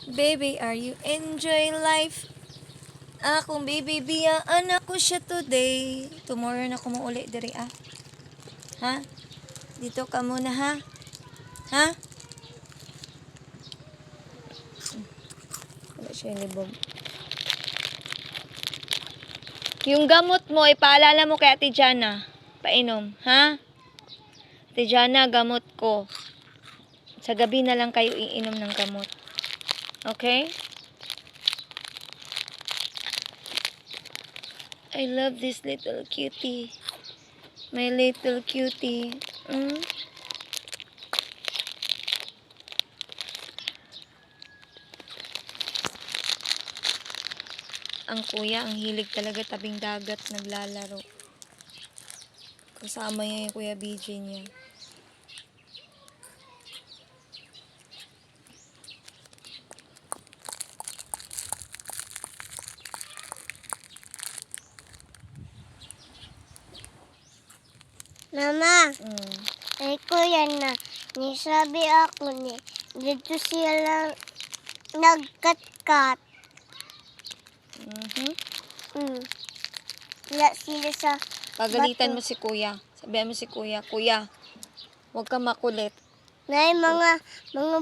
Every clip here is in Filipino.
Baby, are you enjoy life? Akong baby, biyaan ako siya today. Tomorrow na ko mo uli diri Ha? Dito ka muna ha? Ha? Wala siya libog. Yung gamot mo, ipaalala mo kay Ate Jana. Painom, ha? Ate Jana, gamot ko. Sa gabi na lang kayo iinom ng gamot. Okay? I love this little cutie. My little cutie. Ang kuya, ang hilig talaga tabing dagat, naglalaro. Kasama niya yung Kuya BJ niya. Mama, ay kuya na. Nisabi ako ni, dito sila nagkat-kat. Wala sila sa Pagalitan bato. mo si kuya. Sabihan mo si kuya, kuya, huwag ka makulit. May mga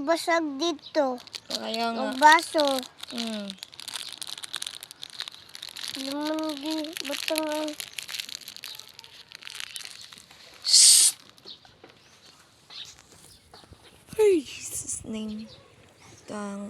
basag dito. Kaya nga. O baso. Lumandi, batang. Ay, Jesus name. Tang.